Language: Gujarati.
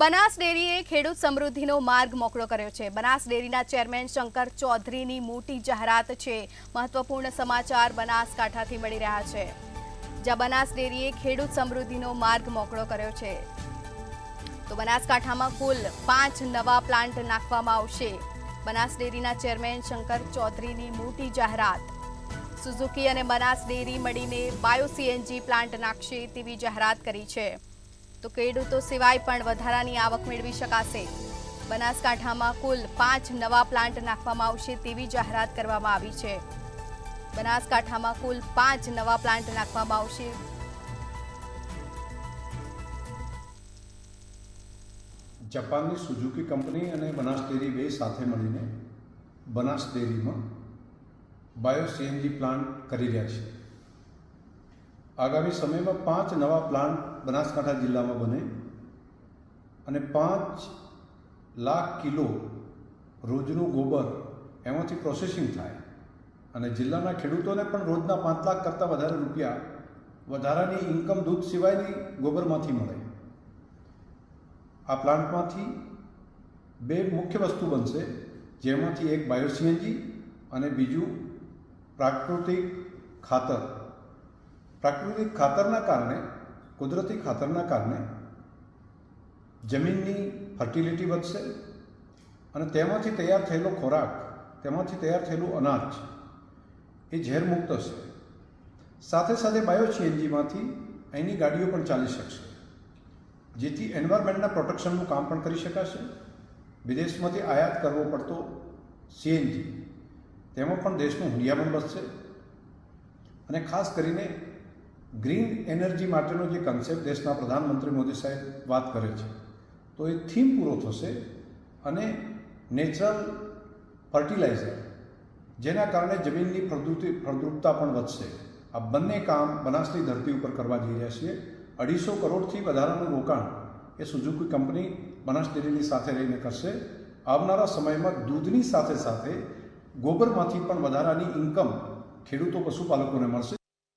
બનાસ ડેરીએ ખેડૂત સમૃદ્ધિનો માર્ગ મોકળો કર્યો છે। બનાસ ડેરીના ચેરમેન શંકર ચૌધરીની મોટી જાહેરાત છે। મહત્વપૂર્ણ સમાચાર બનાસકાંઠાથી મળી રહ્યા છે, જ્યાં બનાસ ડેરીએ ખેડૂત સમૃદ્ધિનો માર્ગ મોકળો કર્યો છે। તો બનાસકાંઠામાં કુલ 5 નવા પ્લાન્ટ નાખવામાં આવશે। બનાસ ડેરીના ચેરમેન શંકર ચૌધરીની મોટી જાહેરાત। સુઝુકી અને બનાસ ડેરી મળીને બાયો સીએનજી પ્લાન્ટ નાખશે તેવી જાહેરાત કરી છે। તો ખેડૂતો સિવાય પણ વધારાની આવક મેળવી શકાશે। બનાસકાંઠામાં કુલ 5 નવા પ્લાન્ટ નાખવામાં આવશે તેવી જાહેરાત કરવામાં આવી છે। બનાસકાંઠામાં કુલ 5 નવા પ્લાન્ટ નાખવામાં આવશે। જાપાનની સુઝુકી કંપની અને બનાસ ડેરી બે સાથે મળીને બનાસ ડેરીમાં બાયો સીએનજી પ્લાન્ટ કરી રહ્યા છે। આગામી સમયમાં 5 નવા પ્લાન્ટ બનાસકાંઠા જિલ્લામાં બને અને 5 લાખ કિલો રોજનું ગોબર એમાંથી પ્રોસેસિંગ થાય અને જિલ્લાના ખેડૂતોને પણ રોજના 5 લાખ કરતાં વધારે રૂપિયા વધારાની ઇન્કમ દૂધ સિવાયની ગોબરમાંથી મળે। આ પ્લાન્ટમાંથી 2 મુખ્ય વસ્તુ બનશે, જેમાંથી એક બાયો સીએનજી અને બીજું પ્રાકૃતિક ખાતર। પ્રાકૃતિક ખાતરના કારણે, કુદરતી ખાતરના કારણે જમીનની ફર્ટિલિટી વધશે અને તેમાંથી તૈયાર થયેલો ખોરાક, તેમાંથી તૈયાર થયેલું અનાજ એ ઝેરમુક્ત હશે। સાથે સાથે બાયો સીએનજીમાંથી અહીંની ગાડીઓ પણ ચાલી શકશે, જેથી એન્વાયરમેન્ટના પ્રોટેક્શનનું કામ પણ કરી શકાશે। વિદેશમાંથી આયાત કરવો પડતો સીએનજી, તેમાં પણ દેશનું હુંડિયામણ વધશે અને ખાસ કરીને ગ્રીન એનર્જી માટેનો જે કન્સેપ્ટ દેશના પ્રધાનમંત્રી મોદી સાહેબ વાત કરે છે, તો એ થીમ પૂરો થશે અને નેચરલ ફર્ટિલાઇઝર, જેના કારણે જમીનની ફળદ્રુપતા પણ વધશે। આ બંને કામ બનાસની ધરતી ઉપર કરવા જઈ રહ્યા છીએ। 250 કરોડથી વધારાનું રોકાણ એ સુઝુકી કંપની બનાસ ડેરીની સાથે રહીને કરશે। આવનારા સમયમાં દૂધની સાથે સાથે ગોબરમાંથી પણ વધારાની ઇન્કમ ખેડૂતો પશુપાલકોને મળશે।